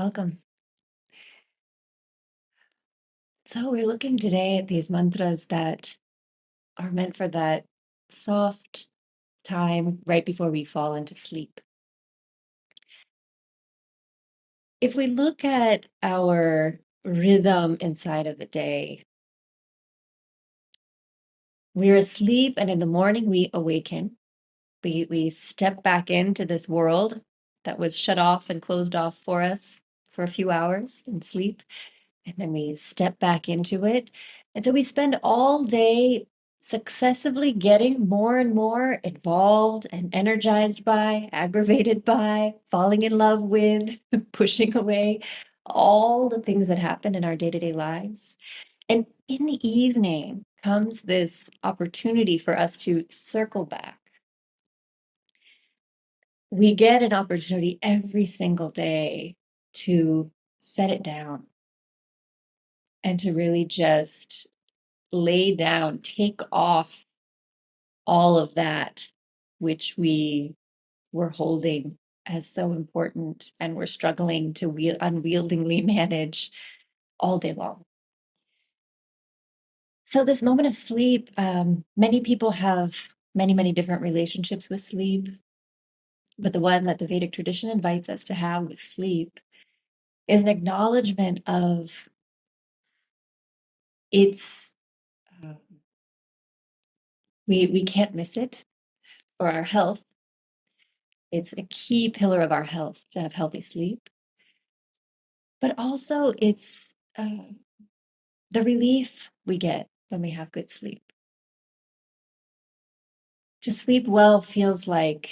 Welcome. So, we're looking today at these mantras that are meant for that soft time right before we fall into sleep. If we look at our rhythm inside of the day, we're asleep and in the morning we awaken. We step back into this world that was shut off and closed off for us for a few hours in sleep. And then we step back into it. And so we spend all day successively getting more and more involved and energized by, aggravated by, falling in love with, pushing away all the things that happen in our day to day lives. And in the evening comes this opportunity for us to circle back. We get an opportunity every single day to set it down and to really just lay down, take off all of that which we were holding as so important and we're struggling to unwieldingly manage all day long. So, this moment of sleep, many people have many different relationships with sleep, but the one that the Vedic tradition invites us to have with sleep is an acknowledgement of its. Uh, we can't miss it for our health. It's a key pillar of our health to have healthy sleep, but also it's the relief we get when we have good sleep. To sleep well feels like,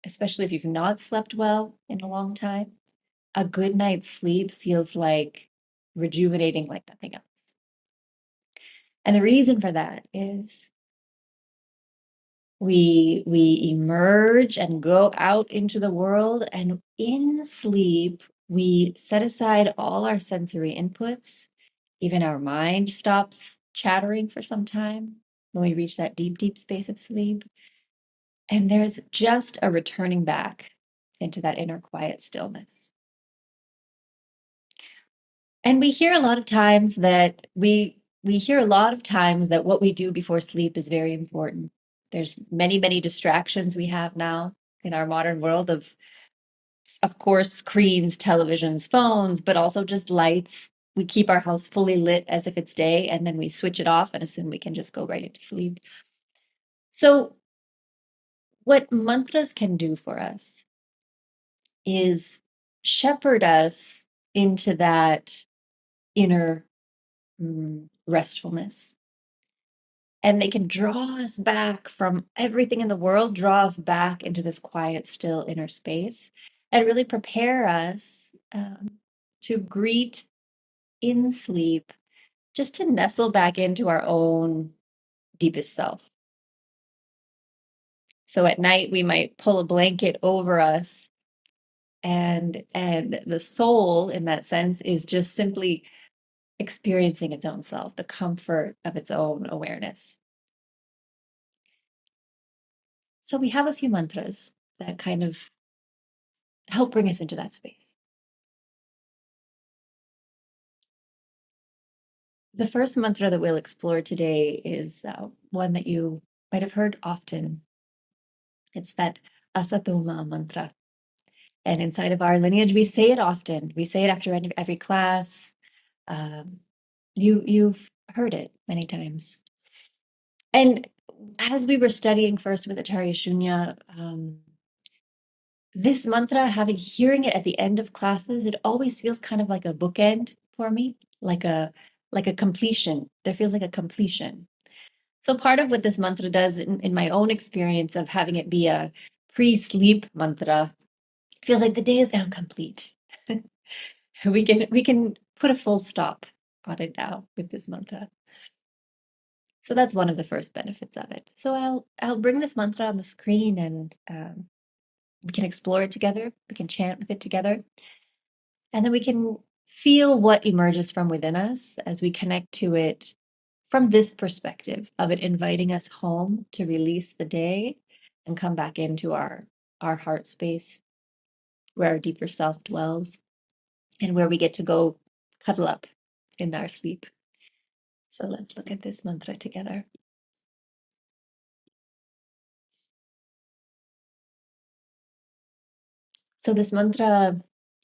especially if you've not slept well in a long time, a good night's sleep feels like rejuvenating like nothing else. And the reason for that is we emerge and go out into the world, and in sleep we set aside all our sensory inputs. Even our mind stops chattering for some time when we reach that deep space of sleep, and there's just a returning back into that inner quiet stillness. And we hear a lot of times that what we do before sleep is very important. There's many distractions we have now in our modern world of course, screens, televisions, phones, but also just lights. We keep our house fully lit as if it's day, and then we switch it off and assume we can just go right into sleep. So, what mantras can do for us is shepherd us into that inner restfulness. And they can draw us back from everything in the world, draw us back into this quiet, still inner space, and really prepare us to greet in sleep, just to nestle back into our own deepest self. So at night, we might pull a blanket over us, and the soul, in that sense, is just simply experiencing its own self, the comfort of its own awareness. So we have a few mantras that kind of help bring us into that space. The first mantra that we'll explore today is one that you might have heard often. It's that Asatoma mantra. And inside of our lineage, we say it often. We say it after every class. Um, you've heard it many times. And as we were studying first with Acharya Shunya, this mantra, hearing it at the end of classes, it always feels kind of like a bookend for me, like a completion. There feels like a completion. So part of what this mantra does in my own experience of having it be a pre-sleep mantra feels like the day is now complete. We can put a full stop on it now with this mantra. So that's one of the first benefits of it. So I'll bring this mantra on the screen, and we can explore it together. We can chant with it together, and then we can feel what emerges from within us as we connect to it from this perspective of it inviting us home to release the day and come back into our heart space where our deeper self dwells. and where we get to go cuddle up in our sleep. So let's look at this mantra together. So this mantra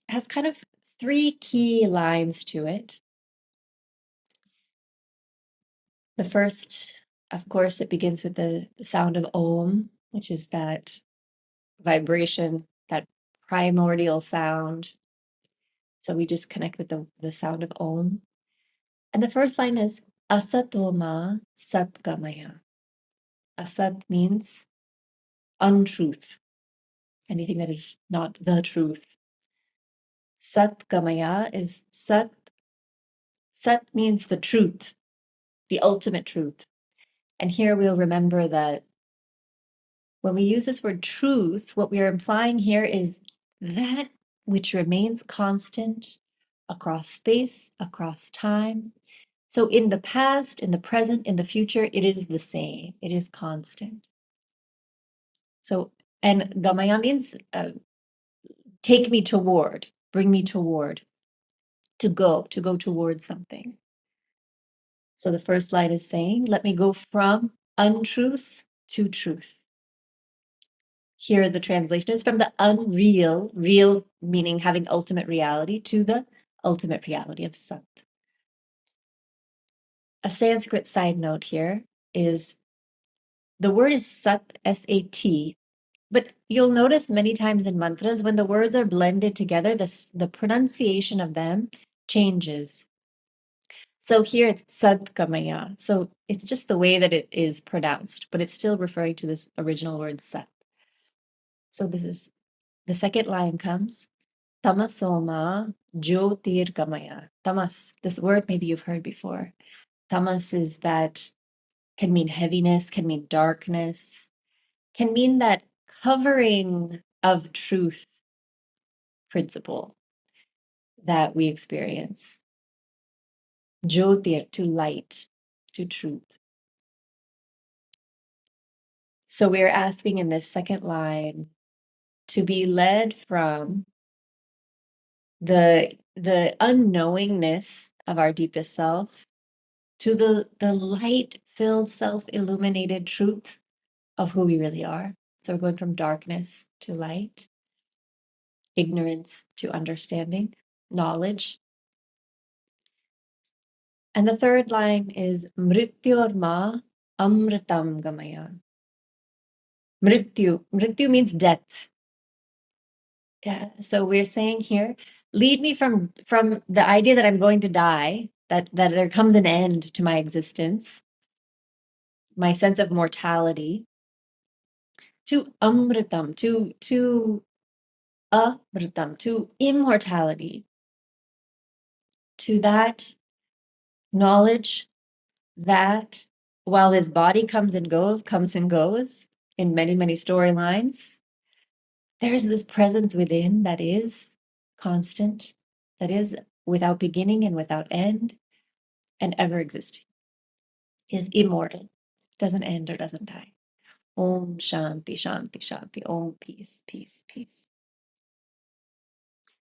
has kind of 3 key lines to it. The first, of course, it begins with the sound of Om, which is that vibration, that primordial sound. So we just connect with the sound of Om. And the first line is Asatoma sad-gamaya. Asat means untruth, anything that is not the truth. Sad-gamaya is Sat. Sat means the truth, the ultimate truth. And here we'll remember that when we use this word truth, what we are implying here is that which remains constant across space, across time. So in the past, in the present, in the future, it is the same. It is constant. So, and gamaya means take me toward, bring me toward, to go towards something. So the first line is saying, let me go from untruth to truth. Here, the translation is from the unreal, real meaning having ultimate reality, to the ultimate reality of Sat. A Sanskrit side note here is the word is Sat, S-A-T, but you'll notice many times in mantras when the words are blended together, the pronunciation of them changes. So here it's sad-gamaya. So it's just the way that it is pronounced, but it's still referring to this original word Sat. So this is the second line comes. Tamasoma Jyotirgamaya. Tamas, this word maybe you've heard before. Tamas is that, can mean heaviness, can mean darkness, can mean that covering of truth principle that we experience. Jyotir, to light, to truth. So we're asking in this second line to be led from the unknowingness of our deepest self to the light-filled, self-illuminated truth of who we really are. So we're going from darkness to light, ignorance to understanding, knowledge. And the third line is Mrityorma Amritam Gamaya. Mrityu means death. Yeah. So we're saying here, lead me from the idea that I'm going to die, that there comes an end to my existence, my sense of mortality, to amritam, to amritam, to immortality, to that knowledge that while this body comes and goes in many, many storylines, there's this presence within that is constant, that is without beginning and without end, and ever existing, is immortal, doesn't end or doesn't die. Om Shanti, Shanti, Shanti. Om peace, peace, peace.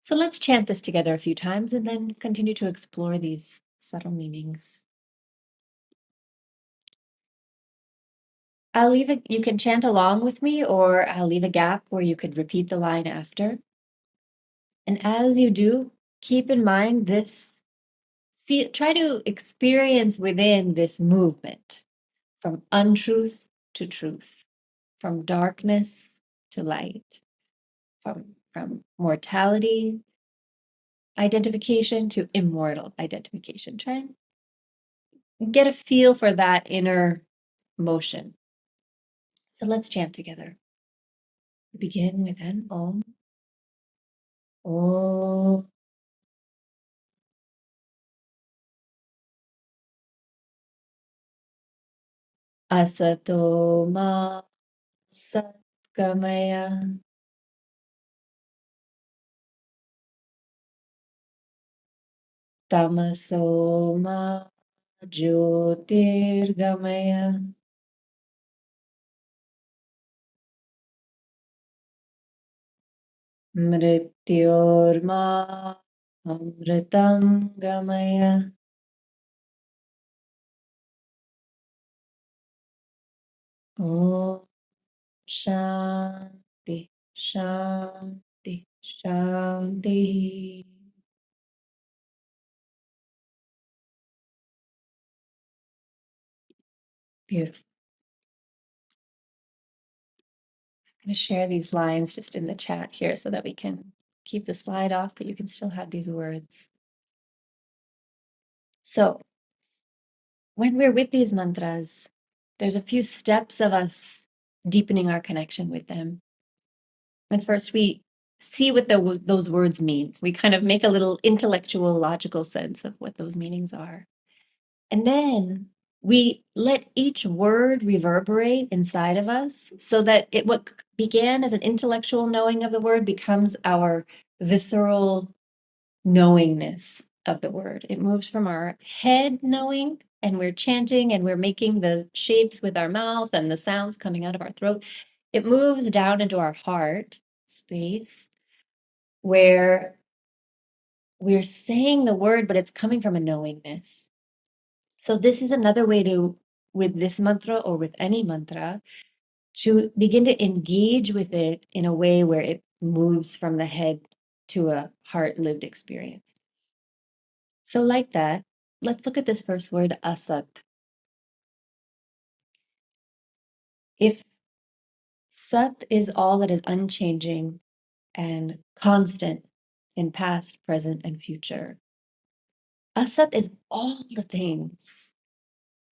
So let's chant this together a few times and then continue to explore these subtle meanings. I'll leave it, you can chant along with me, or I'll leave a gap where you could repeat the line after. And as you do, keep in mind this, try to experience within this movement from untruth to truth, from darkness to light, from mortality identification to immortal identification. Try and get a feel for that inner motion. So let's chant together. We begin with an Om. Om. Asatoma sad-gamaya. Tamasoma jyotirgamaya. Mrityorma Amritam gamaya. Om Shanti, Shanti, Shanti. Beautiful. I'm going to share these lines just in the chat here so that we can keep the slide off, but you can still have these words. So, when we're with these mantras, there's a few steps of us deepening our connection with them. And first, we see what those words mean. We kind of make a little intellectual, logical sense of what those meanings are. And then we let each word reverberate inside of us so that what began as an intellectual knowing of the word becomes our visceral knowingness of the word. It moves from our head knowing, and we're chanting and we're making the shapes with our mouth and the sounds coming out of our throat. It moves down into our heart space where we're saying the word, but it's coming from a knowingness. So this is another way to, with this mantra or with any mantra, to begin to engage with it in a way where it moves from the head to a heart lived experience. So like that, let's look at this first word, asat. If sat is all that is unchanging and constant in past, present, and future, asat is all the things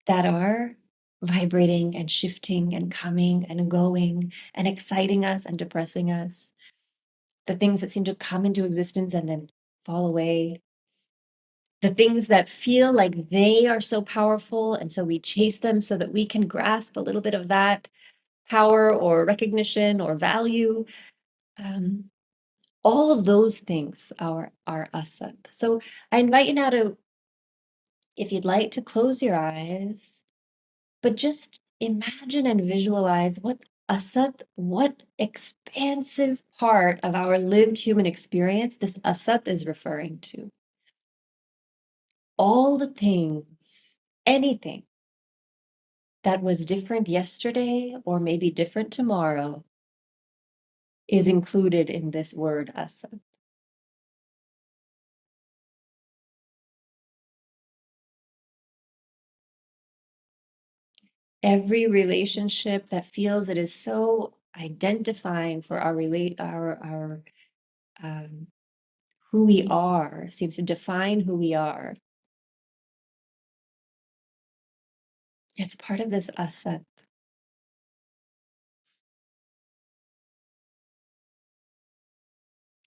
that are vibrating and shifting and coming and going and exciting us and depressing us, the things that seem to come into existence and then fall away, the things that feel like they are so powerful, and so we chase them so that we can grasp a little bit of that power or recognition or value. Um, all of those things are asat. So I invite you now to, if you'd like, to close your eyes, but just imagine and visualize what asat, what expansive part of our lived human experience this asat is referring to. All the things, anything that was different yesterday or maybe different tomorrow is included in this word asat. Every relationship that feels it is so identifying for our who we are, seems to define who we are. It's part of this asat.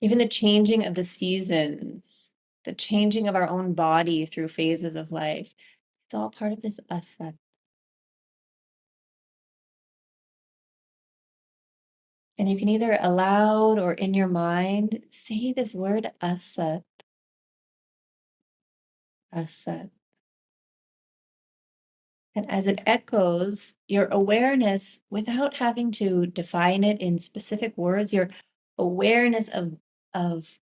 Even the changing of the seasons, the changing of our own body through phases of life, it's all part of this asat. And you can either aloud or in your mind say this word asat, asat. And as it echoes, your awareness, without having to define it in specific words, your awareness of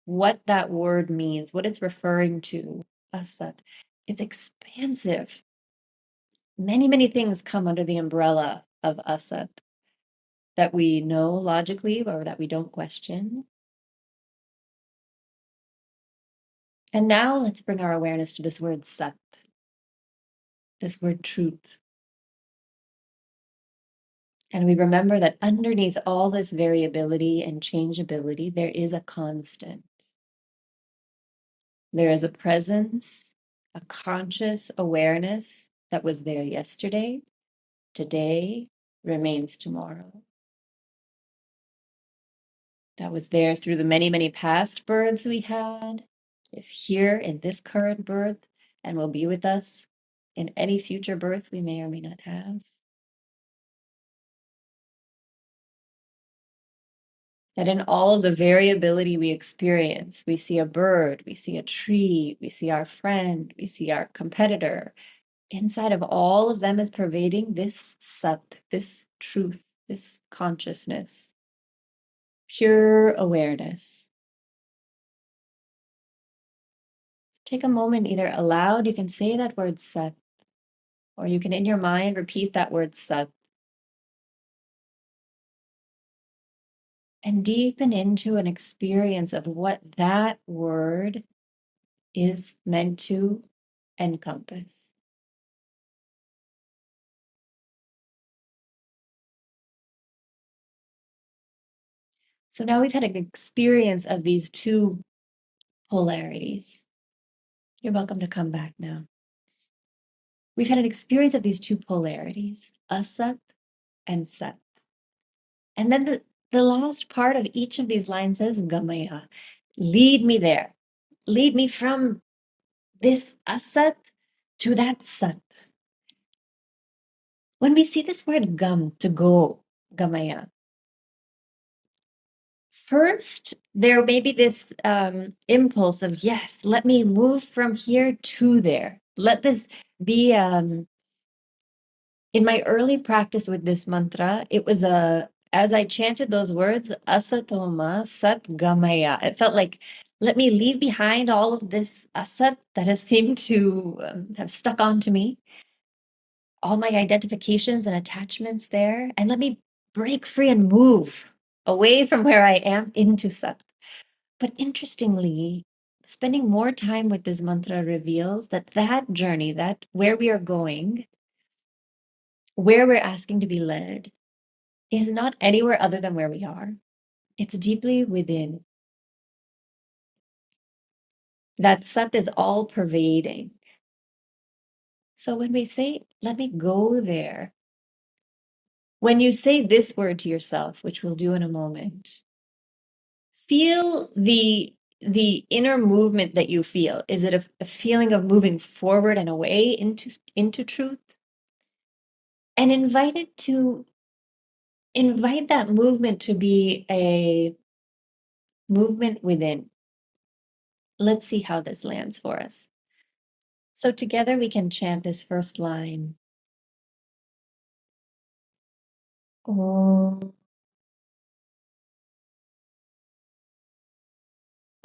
what that word means, what it's referring to, asat, it's expansive. Many, many things come under the umbrella of asat that we know logically or that we don't question. And now let's bring our awareness to this word sat, this word truth. And we remember that underneath all this variability and changeability, there is a constant. There is a presence, a conscious awareness that was there yesterday, today, remains tomorrow. That was there through the many, many past births we had, is here in this current birth, and will be with us in any future birth we may or may not have. That in all of the variability we experience, we see a bird, we see a tree, we see our friend, we see our competitor. Inside of all of them is pervading this sat, this truth, this consciousness, pure awareness. Take a moment, either aloud, you can say that word sat, or you can in your mind repeat that word sat. And deepen into an experience of what that word is meant to encompass. So now we've had an experience of these two polarities. You're welcome to come back now. We've had an experience of these two polarities, asat and sat. And then the last part of each of these lines says, gamaya, lead me there. Lead me from this asat to that sat. When we see this word gam, to go, gamaya, first, there may be this impulse of, yes, let me move from here to there. Let this be, in my early practice with this mantra, it was as I chanted those words, Asatoma, sad-gamaya, it felt like, let me leave behind all of this asat that has seemed to have stuck onto me, all my identifications and attachments there, and let me break free and move away from where I am into sat. But interestingly, spending more time with this mantra reveals that that journey, that where we are going, where we're asking to be led, is not anywhere other than where we are. It's deeply within. That sat is all pervading. So when we say, let me go there, when you say this word to yourself, which we'll do in a moment, feel the inner movement that you feel. Is it a feeling of moving forward and away into truth? And invite that movement to be a movement within. Let's see how this lands for us. So together we can chant this first line. Om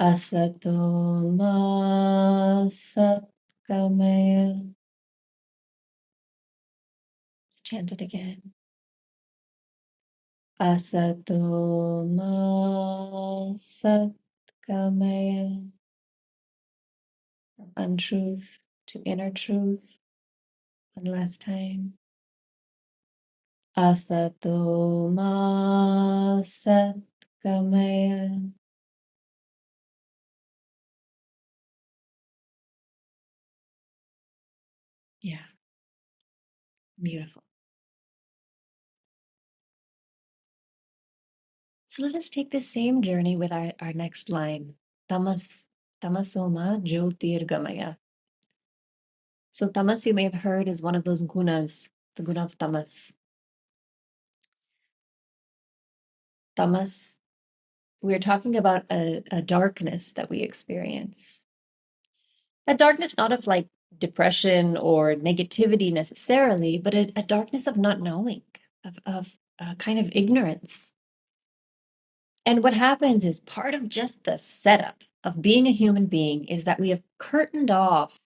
Asatoma sad-gamaya. Let's chant it again. Asatoma sad-gamaya. From untruth to inner truth. One last time. Asatoma sad-gamaya. Yeah, beautiful. So let us take the same journey with our next line. Tamasoma jyotirgamaya. So tamas, you may have heard, is one of those gunas, the guna of tamas. Tamas, we're talking about a darkness that we experience. A darkness not of like depression or negativity necessarily, but a darkness of not knowing, of kind of ignorance. And what happens is part of just the setup of being a human being is that we have curtained off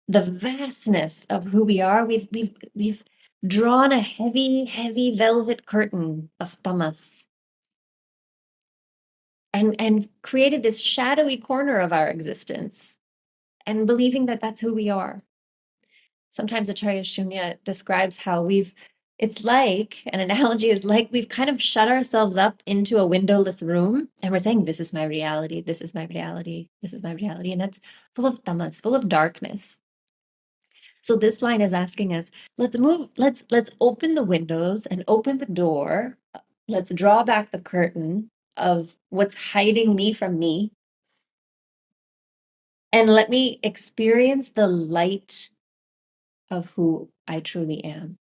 the vastness of who we are. We've drawn a heavy velvet curtain of tamas and created this shadowy corner of our existence and believing that that's who we are. Sometimes Acharya Shunya describes how it's like, an analogy is like we've kind of shut ourselves up into a windowless room and we're saying, this is my reality, this is my reality, this is my reality. And that's full of tamas, full of darkness. So this line is asking us, let's open the windows and open the door. Let's draw back the curtain of what's hiding me from me. And let me experience the light of who I truly am.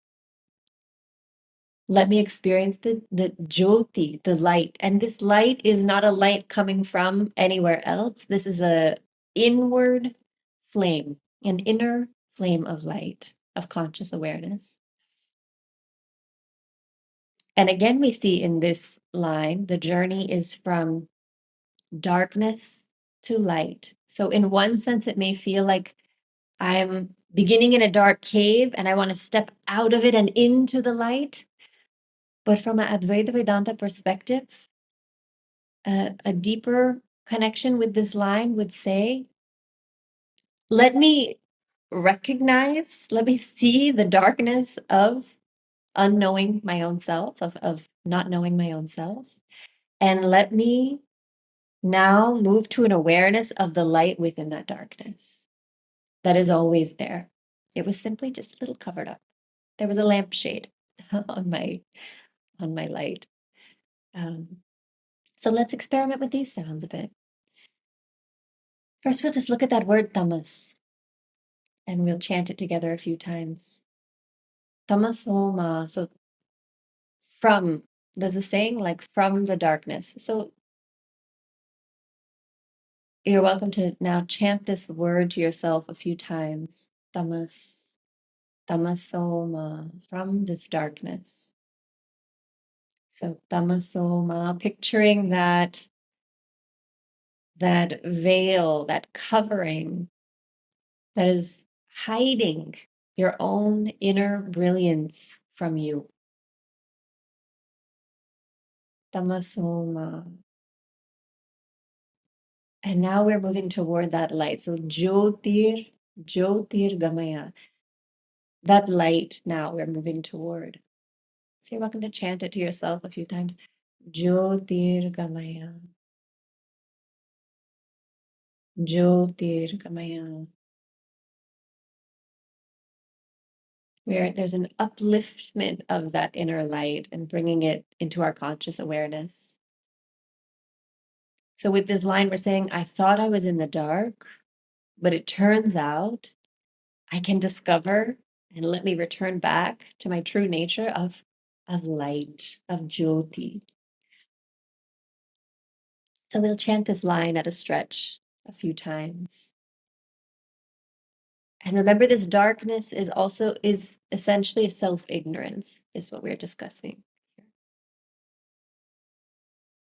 Let me experience the jyoti, the light. And this light is not a light coming from anywhere else. This is a inward flame, an inner flame of light, of conscious awareness. And again, we see in this line, the journey is from darkness to light. So in one sense, it may feel like I'm beginning in a dark cave and I want to step out of it and into the light. But from an Advaita Vedanta perspective, a deeper connection with this line would say, let me recognize, let me see the darkness of unknowing my own self, of not knowing my own self, and let me now move to an awareness of the light within that darkness that is always there. It was simply just a little covered up. There was a lampshade on my light. So let's experiment with these sounds a bit. First, we'll just look at that word tamas, and we'll chant it together a few times. Tamasoma. So from, there's a saying like from the darkness. So you're welcome to now chant this word to yourself a few times. Tamas, tamasoma, from this darkness. So tamasoma, picturing that veil, that covering that is hiding your own inner brilliance from you. Tamasoma. And now we're moving toward that light. So Jyotir Gamaya. That light now we're moving toward. So you're welcome to chant it to yourself a few times. Jyotir Gamaya. Jyotir Gamaya. Where there's an upliftment of that inner light and bringing it into our conscious awareness. So with this line, we're saying, I thought I was in the dark, but it turns out I can discover and let me return back to my true nature of light, of Jyoti. So we'll chant this line at a stretch a few times. And remember, this darkness is essentially a self-ignorance, is what we're discussing.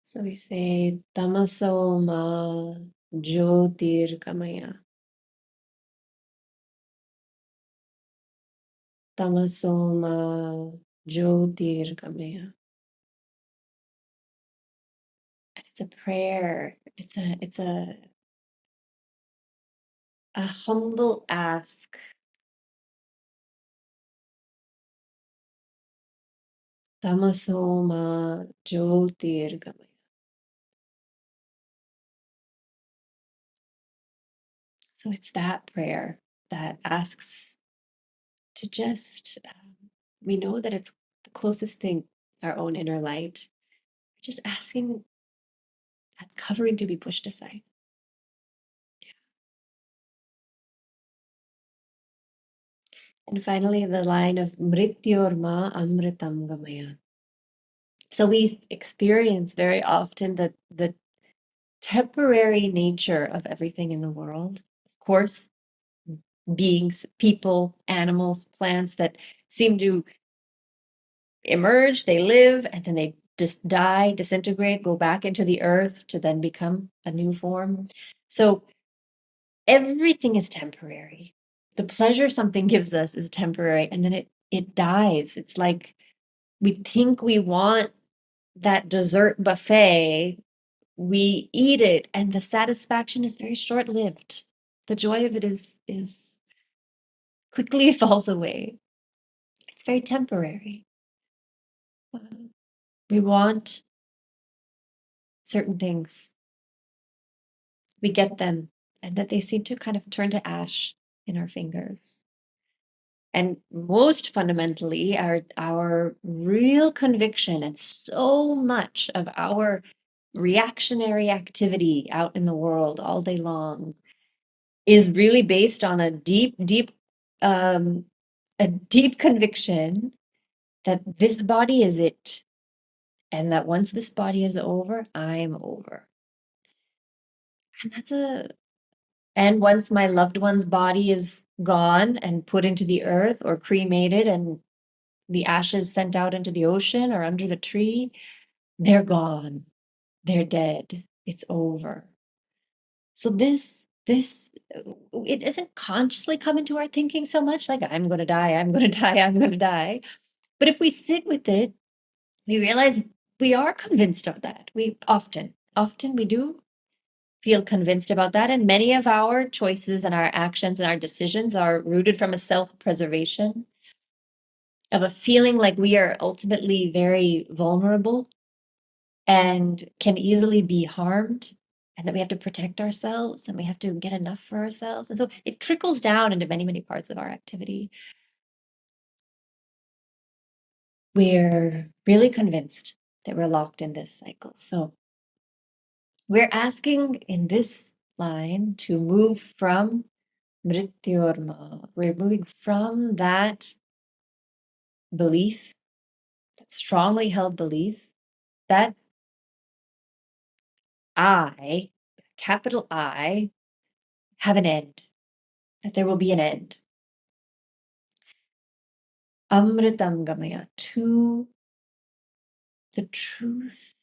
So we say Tamasoma Jyotirgamaya. Tamasoma Jyotirgamaya. It's a prayer. It's a humble ask. Tamasoma Jyotirgamaya. So it's that prayer that asks to just, we know that it's the closest thing, our own inner light. Just asking that covering to be pushed aside. And finally, the line of Mrityorma Amritam Gamaya. So we experience very often the temporary nature of everything in the world. Of course, beings, people, animals, plants that seem to emerge, they live, and then they just die, disintegrate, go back into the earth to then become a new form. So everything is temporary. The pleasure something gives us is temporary, and then it dies. It's like we think we want that dessert buffet, we eat it, and the satisfaction is very short-lived. The joy of it is quickly falls away. It's very temporary. We want certain things. We get them, and that they seem to kind of turn to ash in our fingers. And most fundamentally, our real conviction and so much of our reactionary activity out in the world all day long is really based on a deep conviction that this body is it, and that once this body is over, I'm over. And once my loved one's body is gone and put into the earth or cremated and the ashes sent out into the ocean or under the tree, they're gone. They're dead. It's over. So it doesn't consciously come into our thinking so much, like I'm going to die, I'm going to die, I'm going to die. But if we sit with it, we realize we are convinced of that. We often we do feel convinced about that. And many of our choices and our actions and our decisions are rooted from a self-preservation, of a feeling like we are ultimately very vulnerable and can easily be harmed, and that we have to protect ourselves and we have to get enough for ourselves. And so it trickles down into many, many parts of our activity. We're really convinced that we're locked in this cycle. So we're asking in this line to move from mrityorma. We're moving from that belief, that strongly held belief, that I, capital I, have an end, that there will be an end. Amritam gamaya, to the truth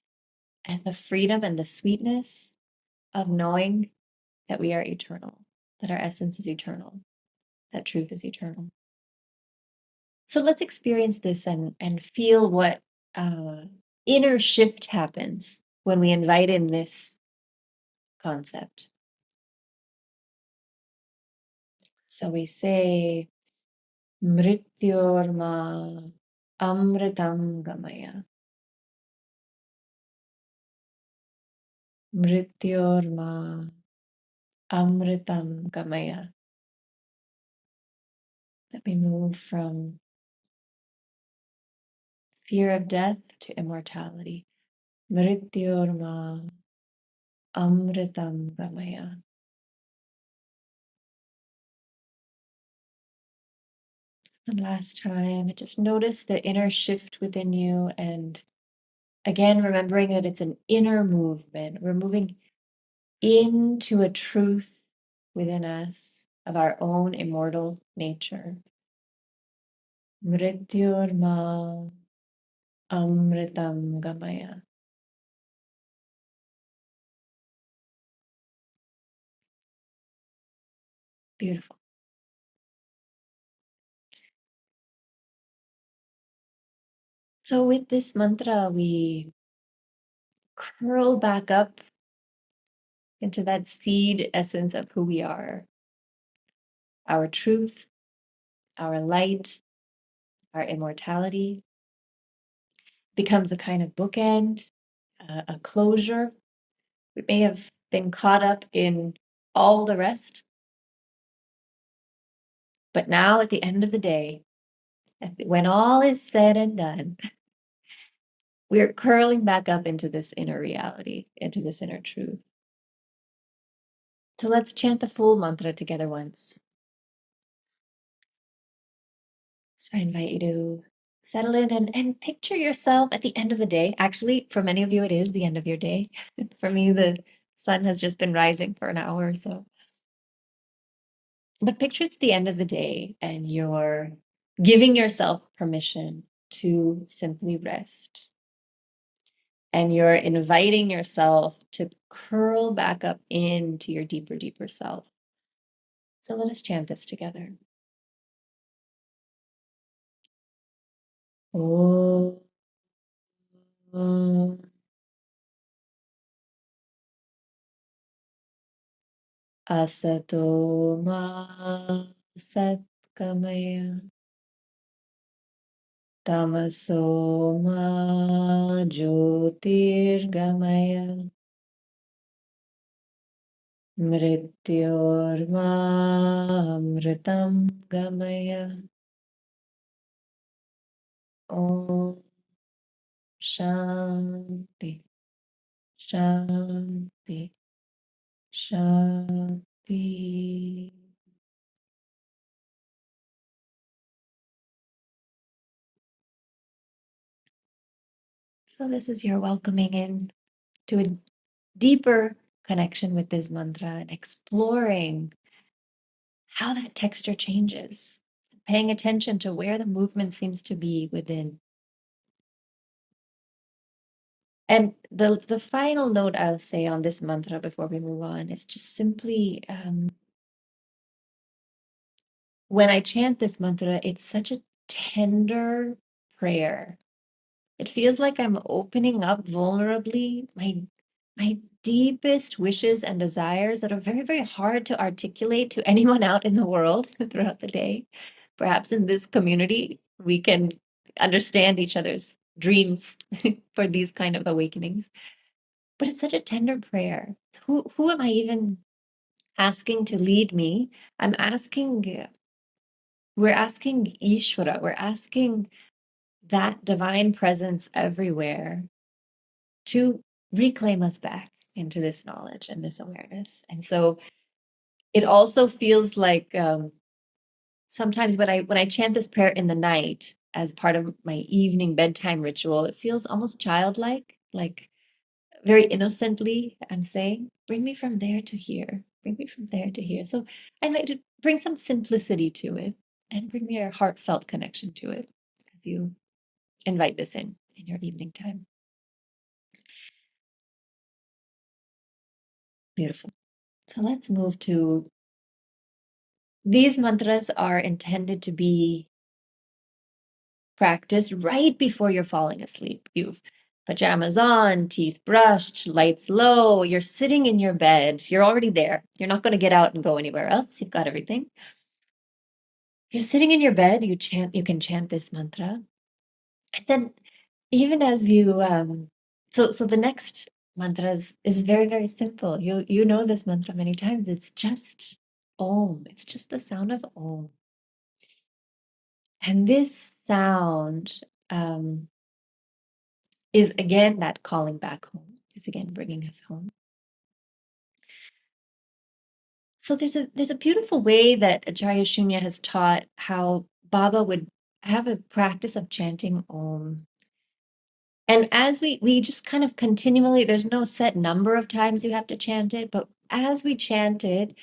and the freedom and the sweetness of knowing that we are eternal, that our essence is eternal, that truth is eternal. So let's experience this and feel what inner shift happens when we invite in this concept. So we say, Mrityorma Amritam Gamaya. Mrityorma Amritam Gamaya. That we move from fear of death to immortality. Mrityorma Amritam Gamaya. And last time, just notice the inner shift within you. And again, remembering that it's an inner movement. We're moving into a truth within us of our own immortal nature. Mrityorma Amritam Gamaya. Beautiful. So with this mantra, we curl back up into that seed essence of who we are. Our truth, our light, our immortality becomes a kind of bookend, a closure. We may have been caught up in all the rest, but now at the end of the day, when all is said and done, we're curling back up into this inner reality, into this inner truth. So let's chant the full mantra together once. So I invite you to settle in and picture yourself at the end of the day. Actually, for many of you, it is the end of your day. For me, the sun has just been rising for an hour or so. But picture it's the end of the day and you're giving yourself permission to simply rest. And you're inviting yourself to curl back up into your deeper, deeper self. So let us chant this together. Om. Asatoma sad-gamaya. Tamasoma jyotirgamaya. Mrityorma amritam gamaya. Om Shanti, Shanti, Shanti. So this is your welcoming in to a deeper connection with this mantra and exploring how that texture changes, paying attention to where the movement seems to be within. And the final note I'll say on this mantra before we move on is just simply when I chant this mantra, it's such a tender prayer. It feels like I'm opening up vulnerably my deepest wishes and desires that are very, very hard to articulate to anyone out in the world throughout the day. Perhaps in this community, we can understand each other's dreams for these kind of awakenings. But it's such a tender prayer. Who am I even asking to lead me? I'm asking, we're asking Ishvara, we're asking that divine presence everywhere to reclaim us back into this knowledge and this awareness. And so it also feels like sometimes when I chant this prayer in the night as part of my evening bedtime ritual, it feels almost childlike, like very innocently I'm saying, bring me from there to here, bring me from there to here. So I like to bring some simplicity to it and bring me a heartfelt connection to it as you invite this in your evening time. Beautiful. So let's move to these mantras are intended to be practiced right before you're falling asleep. You've pajamas on, teeth brushed, lights low, you're sitting in your bed, you're already there. You're not going to get out and go anywhere else. You've got everything. You're sitting in your bed, you can chant this mantra. And then even as you so the next mantra is very, very simple. You know this mantra many times. It's just Om. It's just the sound of Om. And this sound is again that calling back home, is again bringing us home. So there's a beautiful way that Acharya Shunya has taught how Baba would have a practice of chanting Om. And as we just kind of continually, there's no set number of times you have to chant it, but as we chant it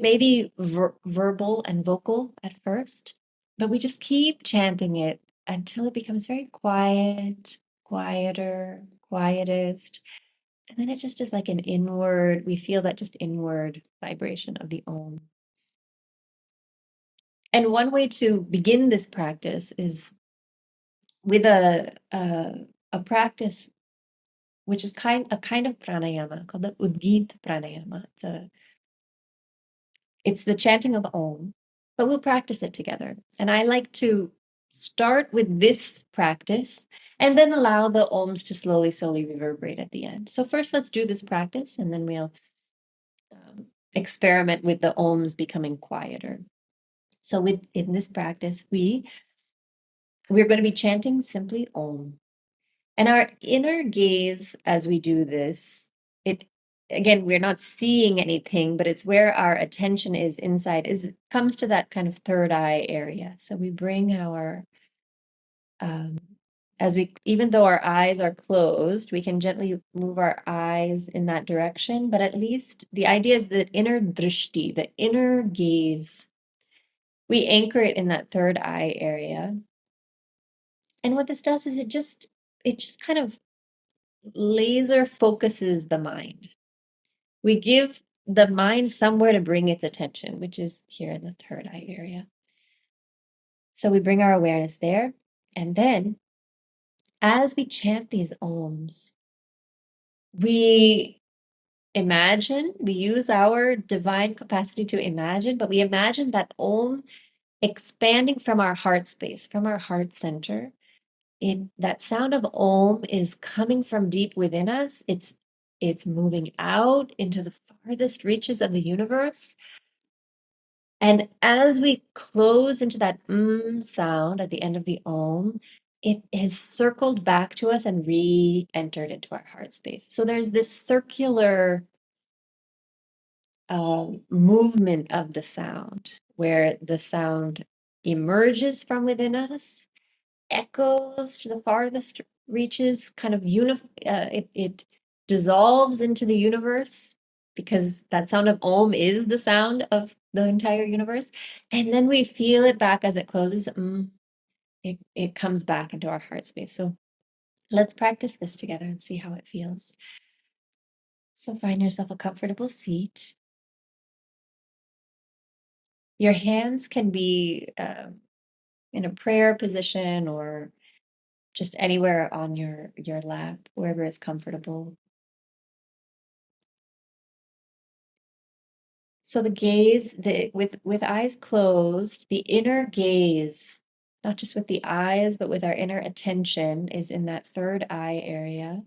may be verbal and vocal at first, but we just keep chanting it until it becomes very quiet, quieter, quietest. And then it just is like an inward, we feel that just inward vibration of the Om. And one way to begin this practice is with a practice which is a kind of pranayama called the Udgeetha pranayama. It's the chanting of Om, but we'll practice it together. And I like to start with this practice and then allow the Oms to slowly, slowly reverberate at the end. So first, let's do this practice, and then we'll experiment with the Oms becoming quieter. So in this practice, we're going to be chanting simply Om. And our inner gaze as we do this, again, we're not seeing anything, but it's where our attention is inside, comes to that kind of third eye area. So we bring our, even though our eyes are closed, we can gently move our eyes in that direction. But at least the idea is that inner drishti, the inner gaze, we anchor it in that third eye area. And what this does is it just kind of laser focuses the mind. We give the mind somewhere to bring its attention, which is here in the third eye area. So we bring our awareness there. And then as we chant these Oms, we use our divine capacity to imagine, but we imagine that Om expanding from our heart space, from our heart center. That sound of Om is coming from deep within us. It's moving out into the farthest reaches of the universe. And as we close into that sound at the end of the Om, it has circled back to us and re-entered into our heart space. So there's this circular movement of the sound where the sound emerges from within us, echoes to the farthest reaches, kind of it dissolves into the universe, because that sound of Om is the sound of the entire universe. And then we feel it back as it closes. It comes back into our heart space. So Let's practice this together and see how it feels. So find yourself a comfortable seat. Your hands can be in a prayer position or just anywhere on your lap, wherever is comfortable. So the gaze, with eyes closed, the inner gaze, not just with the eyes, but with our inner attention, is in that third eye area.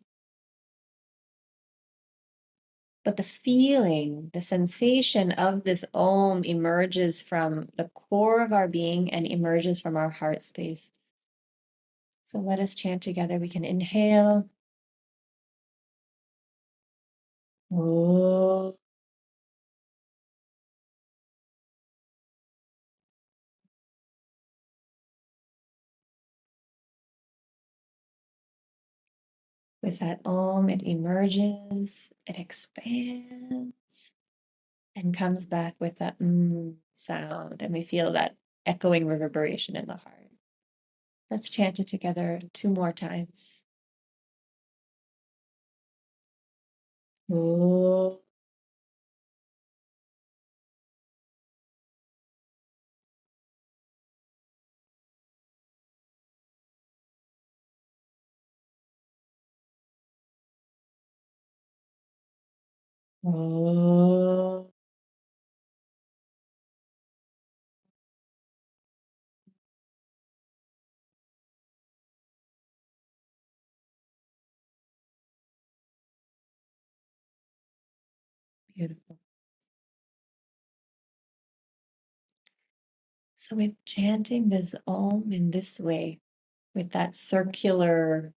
But the feeling, the sensation of this Om emerges from the core of our being and emerges from our heart space. So let us chant together. We can inhale. Om. With that Om, it emerges, it expands, and comes back with that sound. And we feel that echoing reverberation in the heart. Let's chant it together 2 more times. Om. Om. Beautiful. So with chanting this Om in this way, with that circular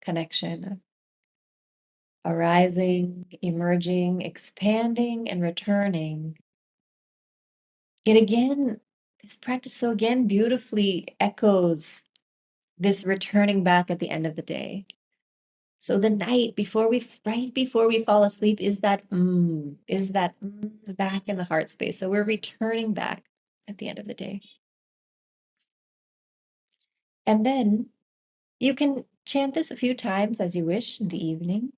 connection of arising, emerging, expanding, and returning, this practice so again beautifully echoes this returning back at the end of the day. So the night right before we fall asleep is that back in the heart space. So we're returning back at the end of the day. And then you can chant this a few times as you wish in the evening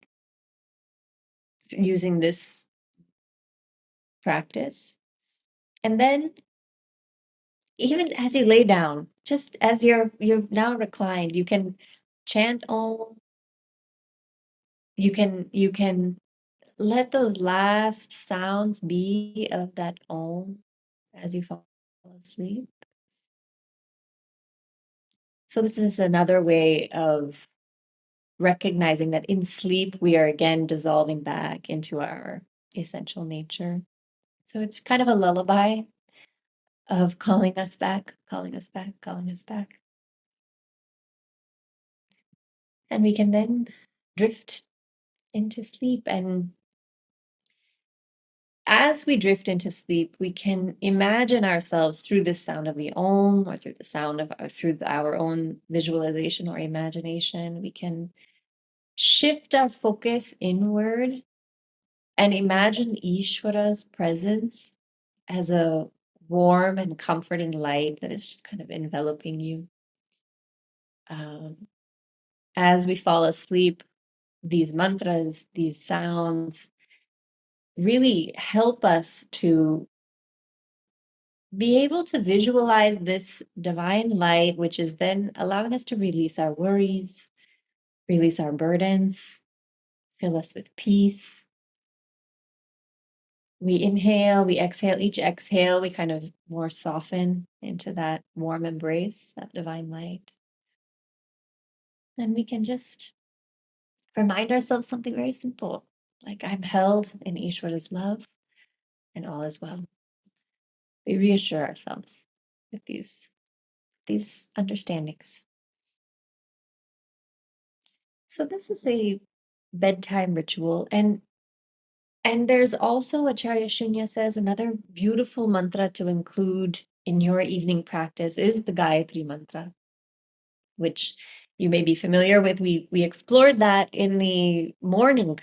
using this practice. And then even as you lay down, just as you've now reclined, you can chant Om. You can let those last sounds be of that Om as you fall asleep. So this is another way of recognizing that in sleep we are again dissolving back into our essential nature. So it's kind of a lullaby of calling us back, calling us back, calling us back. And we can then drift into sleep. And as we drift into sleep, we can imagine ourselves through the sound of the Om or through the sound of through our own visualization or imagination. We can shift our focus inward and imagine Ishvara's presence as a warm and comforting light that is just kind of enveloping you. As we fall asleep, these mantras, these sounds really help us to be able to visualize this divine light, which is then allowing us to release our worries, release our burdens, fill us with peace. We inhale, we exhale. Each exhale, we kind of more soften into that warm embrace, that divine light. And we can just remind ourselves something very simple, like I'm held in Ishvara's love and all is well. We reassure ourselves with these understandings. So this is a bedtime ritual, and there's also, Acharya Shunya says, another beautiful mantra to include in your evening practice is the Gayatri mantra, which you may be familiar with. We explored that in the morning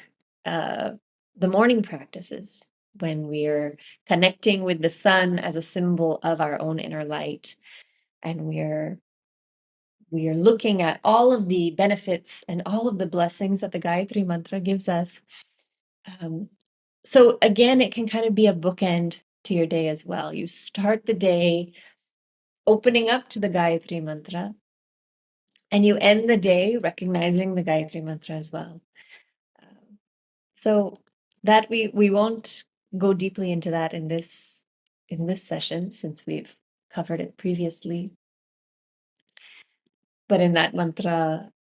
practices when we're connecting with the sun as a symbol of our own inner light, and we're we are looking at all of the benefits and all of the blessings that the Gayatri Mantra gives us. So again, it can kind of be a bookend to your day as well. You start the day opening up to the Gayatri Mantra, and you end the day recognizing the Gayatri Mantra as well. So that we won't go deeply into that in this session, since we've covered it previously. But in that mantra,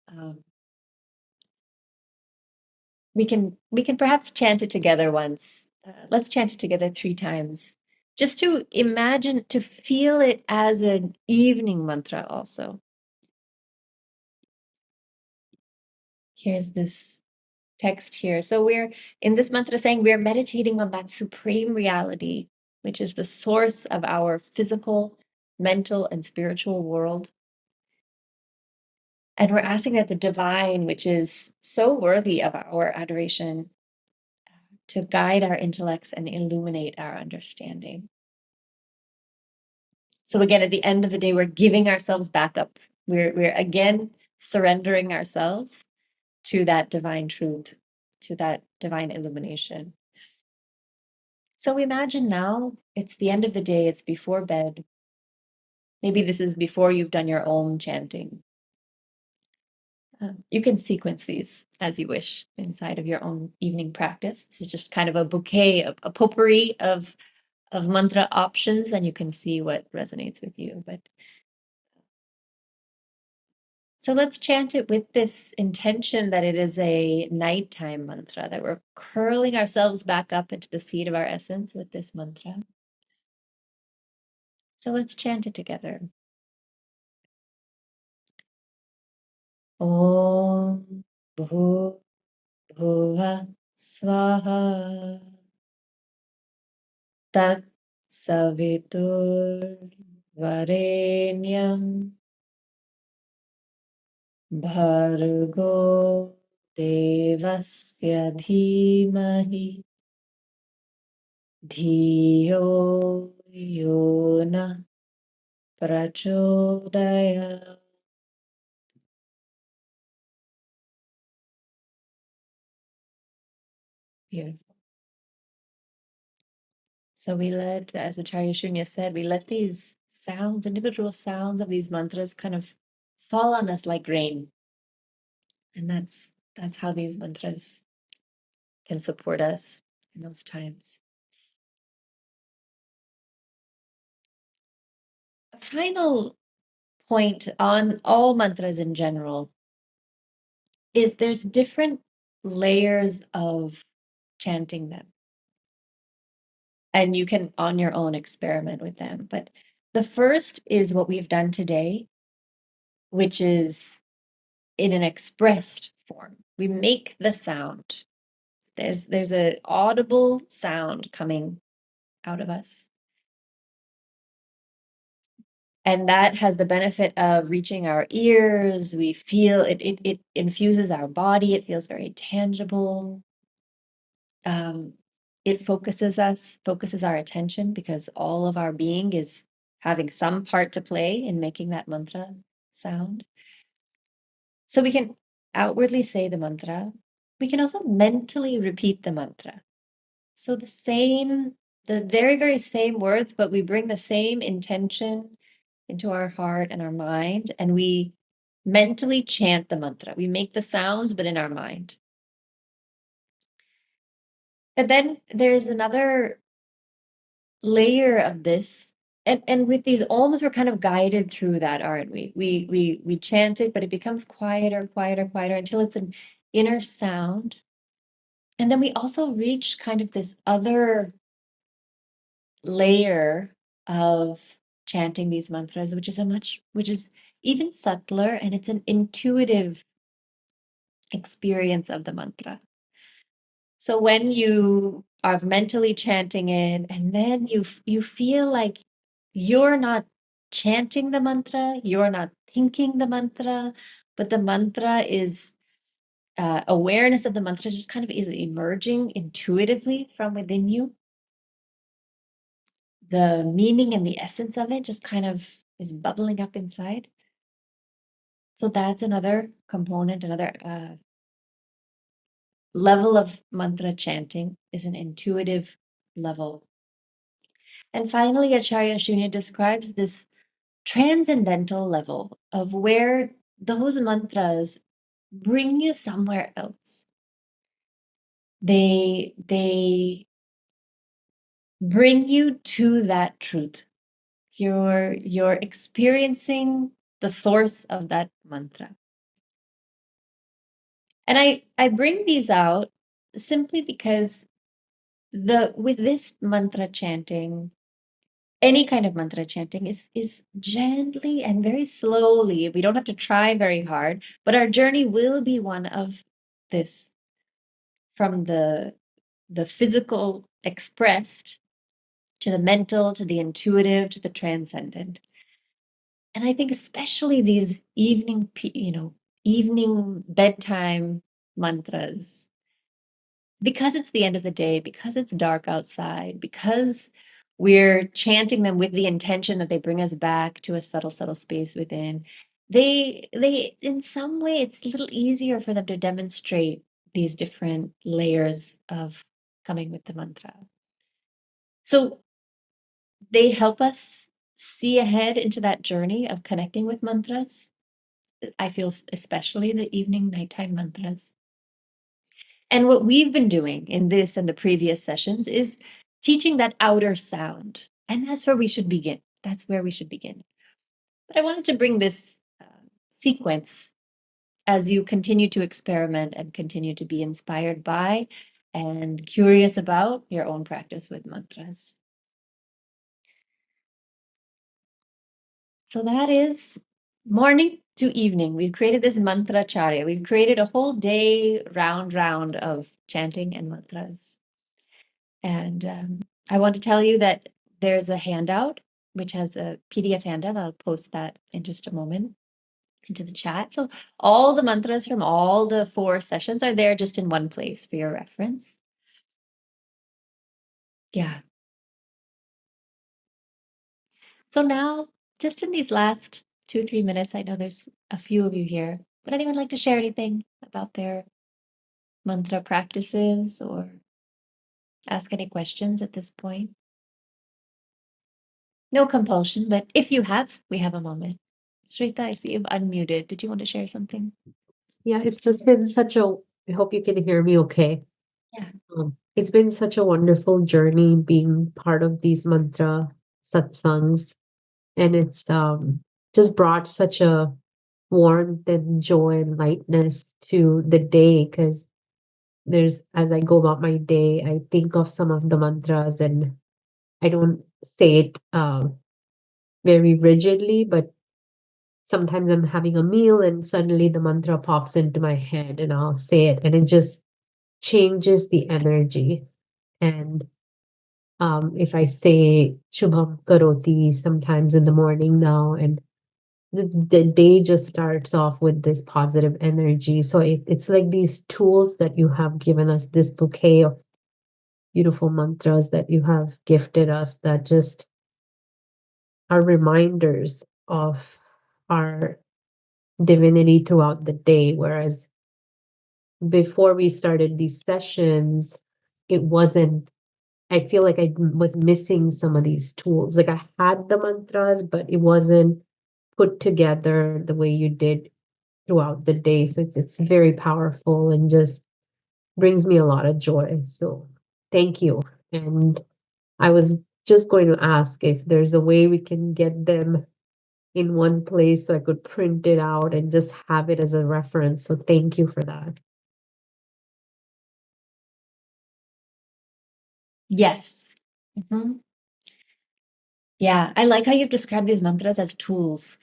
we can perhaps chant it together once. Let's chant it together 3 times, just to imagine, to feel it as an evening mantra also. Here's this text here. So we're in this mantra saying we're meditating on that supreme reality, which is the source of our physical, mental, and spiritual world. And we're asking that the divine, which is so worthy of our adoration, to guide our intellects and illuminate our understanding. So again, at the end of the day, we're giving ourselves back up. We're again surrendering ourselves to that divine truth, to that divine illumination. So imagine now it's the end of the day, it's before bed. Maybe this is before you've done your own chanting. You can sequence these as you wish inside of your own evening practice. This is just kind of a bouquet, a potpourri of mantra options, and you can see what resonates with you. But so let's chant it with this intention that it is a nighttime mantra, that we're curling ourselves back up into the seat of our essence with this mantra. So let's chant it together. Om Bhu Bhuva Swaha Tat Savitur Varenyam Bhargo Devasya Dhimahi Dhiyo Yona Prachodaya. Beautiful. So we let, as Acharya Shunya said, we let these sounds, individual sounds of these mantras kind of fall on us like rain. And that's how these mantras can support us in those times. A final point on all mantras in general is there's different layers of chanting them. And you can on your own experiment with them. But the first is what we've done today, which is in an expressed form. We make the sound. There's a audible sound coming out of us. And that has the benefit of reaching our ears. We feel it infuses our body. It feels very tangible. It focuses our attention, because all of our being is having some part to play in making that mantra sound. So we can outwardly say the mantra. We can also mentally repeat the mantra. So the very, very same words, but we bring the same intention into our heart and our mind, and we mentally chant the mantra. We make the sounds, but in our mind. And then there's another layer of this, and with these almost, we're kind of guided through that, aren't we? We chant it, but it becomes quieter, quieter, quieter until it's an inner sound. And then we also reach kind of this other layer of chanting these mantras, which is even subtler, and it's an intuitive experience of the mantra. So when you are mentally chanting it, and then you feel like you're not chanting the mantra, you're not thinking the mantra, but the mantra is awareness of the mantra just kind of is emerging intuitively from within you. The meaning and the essence of it just kind of is bubbling up inside. So that's another component, another level of mantra chanting is an intuitive level. And finally, Acharya Shunya describes this transcendental level of where those mantras bring you somewhere else. They bring you to that truth. You're experiencing the source of that mantra. And I bring these out simply because with this mantra chanting, any kind of mantra chanting is gently and very slowly. We don't have to try very hard, but our journey will be one of this, from the physical expressed to the mental, to the intuitive, to the transcendent. And I think especially these evening bedtime mantras, because it's the end of the day, because it's dark outside, because we're chanting them with the intention that they bring us back to a subtle space within, they in some way it's a little easier for them to demonstrate these different layers of coming with the mantra. So they help us see ahead into that journey of connecting with mantras. I feel especially the evening, nighttime mantras. And what we've been doing in this and the previous sessions is teaching that outer sound. And that's where we should begin. That's where we should begin. But I wanted to bring this sequence as you continue to experiment and continue to be inspired by and curious about your own practice with mantras. So that is morning to evening. We've created this mantra charya. We've created a whole day round of chanting and mantras. And I want to tell you that there's a handout, which has a PDF handout. I'll post that in just a moment into the chat. So all the mantras from all the 4 sessions are there just in one place for your reference. Yeah. So now, just in these last 2-3 minutes, I know there's a few of you here. Would anyone like to share anything about their mantra practices or ask any questions at this point? No compulsion, but if you have, we have a moment. Shweta, I see you've unmuted. Did you want to share something? Yeah, it's just been I hope you can hear me okay. Yeah. It's been such a wonderful journey being part of these mantra satsangs, and it's just brought such a warmth and joy and lightness to the day because as I go about my day, I think of some of the mantras and I don't say it very rigidly, but sometimes I'm having a meal and suddenly the mantra pops into my head and I'll say it and it just changes the energy. And if I say Shubham Karoti sometimes in the morning now, and the day just starts off with this positive energy. So it's like these tools that you have given us, this bouquet of beautiful mantras that you have gifted us that just are reminders of our divinity throughout the day. Whereas before we started these sessions, it wasn't, I feel like I was missing some of these tools. Like I had the mantras, but it wasn't put together the way you did throughout the day. So it's very powerful and just brings me a lot of joy. So thank you. And I was just going to ask if there's a way we can get them in one place so I could print it out and just have it as a reference. So thank you for that. Yes. Mhm. Yeah, I like how you've described these mantras as tools.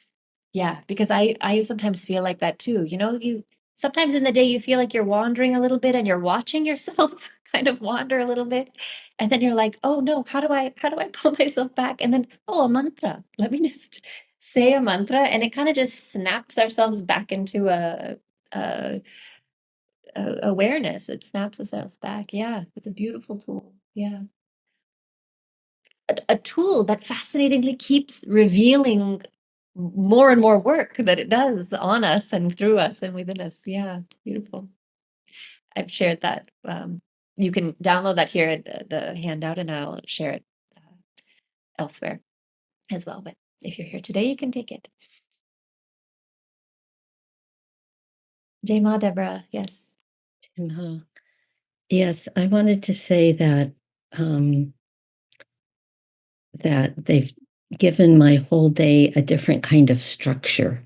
Yeah, because I sometimes feel like that too. You sometimes in the day you feel like you're wandering a little bit and you're watching yourself kind of wander a little bit. And then you're like, "Oh no, how do I pull myself back?" And then, "Oh, a mantra. Let me just say a mantra." And it kind of just snaps ourselves back into a, awareness. It snaps ourselves back. Yeah, it's a beautiful tool. Yeah. A tool that fascinatingly keeps revealing more and more work that it does on us and through us and within us. Yeah, beautiful. I've shared that. You can download that here at the handout, and I'll share it elsewhere as well. But if you're here today, you can take it. Jay Ma, Deborah, yes. Yes, I wanted to say that that they've given my whole day a different kind of structure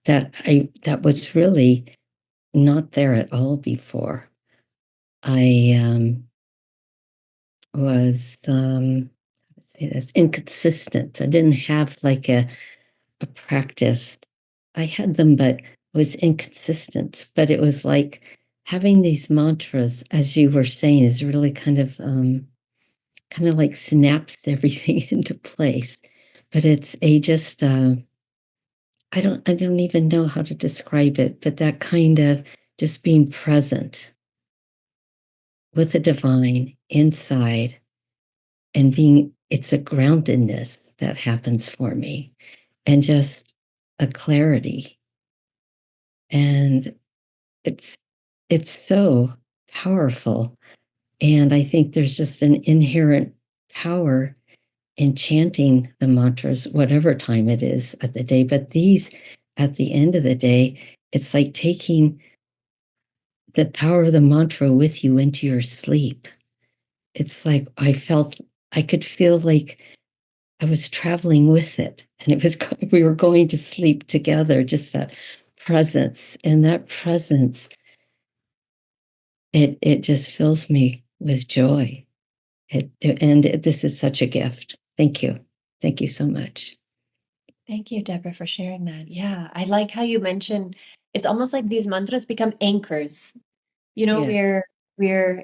that was really not there at all before. I was let's say this inconsistent. I didn't have like a practice. I had them, but it was inconsistent. But it was like having these mantras, as you were saying, is really kind of like snaps everything into place. But it's a just I don't even know how to describe it, but that kind of just being present with the divine inside and being it's a groundedness that happens for me and just a clarity. And it's it's so powerful. And I think there's just an inherent power in chanting the mantras, whatever time it is at the day. But these, at the end of the day, it's like taking the power of the mantra with you into your sleep. It's like I could feel like I was traveling with it, and it was we were going to sleep together. Just that presence, and that presence, it just fills me with joy. This is such a gift. Thank you so much. Thank you, Deborah, for sharing that. Yeah, I like how you mentioned it's almost like these mantras become anchors. You know, Yes.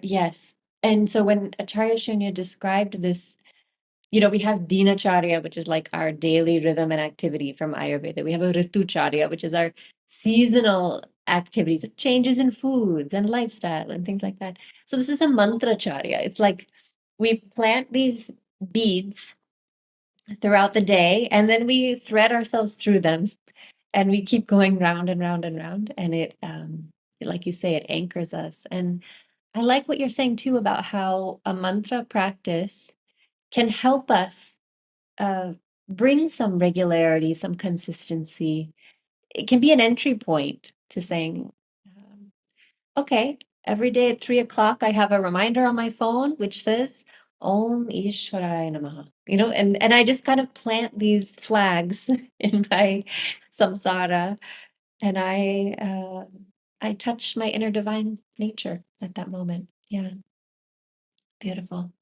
yes. And so when Acharya Shunya described this, we have Dinacharya, which is like our daily rhythm and activity from Ayurveda. We have a Ritucharya, which is our seasonal activities, changes in foods and lifestyle and things like that. So this is a mantracharya. It's like we plant these beads throughout the day, and then we thread ourselves through them, and we keep going round and round and round, and like you say, it anchors us. And I like what you're saying too about how a mantra practice can help us uh, bring some regularity, some consistency. It can be an entry point to saying, okay, every day at 3 o'clock, I have a reminder on my phone which says Om Ishwaraya Namaha. And I just kind of plant these flags in my samsara, and I touch my inner divine nature at that moment. Yeah, beautiful.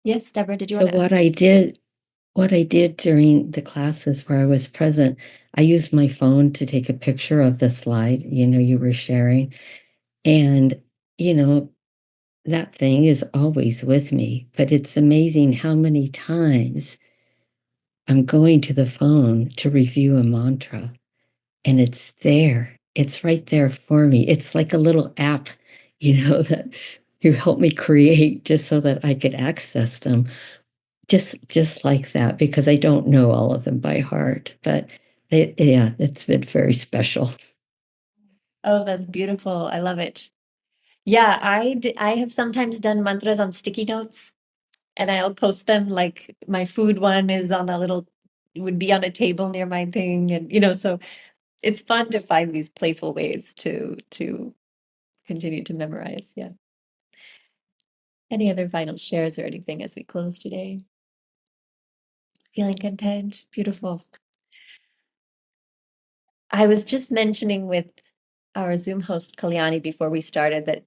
Yes, Deborah, did you So want to? what I did during the classes where I was present, I used my phone to take a picture of the slide, you were sharing. And, you know, that thing is always with me, but it's amazing how many times I'm going to the phone to review a mantra and it's there. It's right there for me. It's like a little app, that you helped me create just so that I could access them. Just like that, because I don't know all of them by heart, but yeah, it's been very special. Oh, that's beautiful. I love it. Yeah, I have sometimes done mantras on sticky notes, and I'll post them, like my food one is on a little would be on a table near my thing, and so it's fun to find these playful ways to continue to memorize. Yeah. Any other final shares or anything as we close today? Feeling content? Beautiful. I was just mentioning with our Zoom host Kalyani before we started that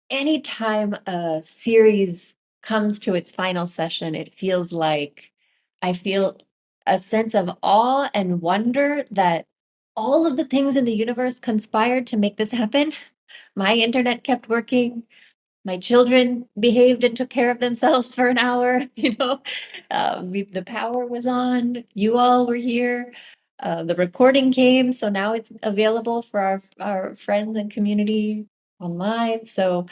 anytime a series comes to its final session, it feels like I feel a sense of awe and wonder that all of the things in the universe conspired to make this happen. My internet kept working. My children behaved and took care of themselves for an hour. The power was on. You all were here. The recording came, so now it's available for our friends and community online. So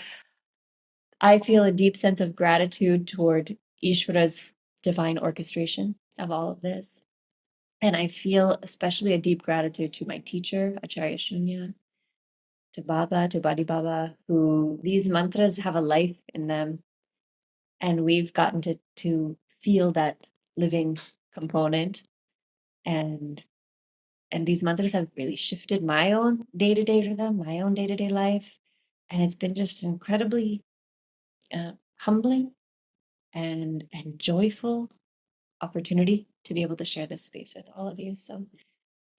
I feel a deep sense of gratitude toward Ishvara's divine orchestration of all of this. And I feel especially a deep gratitude to my teacher, Acharya Shunya, to Baba, to Badi Baba, who these mantras have a life in them. And we've gotten to feel that living component. And these mantras have really shifted my own day-to-day rhythm, my own day-to-day life. And it's been just incredibly humbling and joyful opportunity to be able to share this space with all of you. So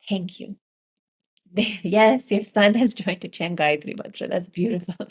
thank you. Yes, your son has joined to chant Gayatri Mantra. That's beautiful.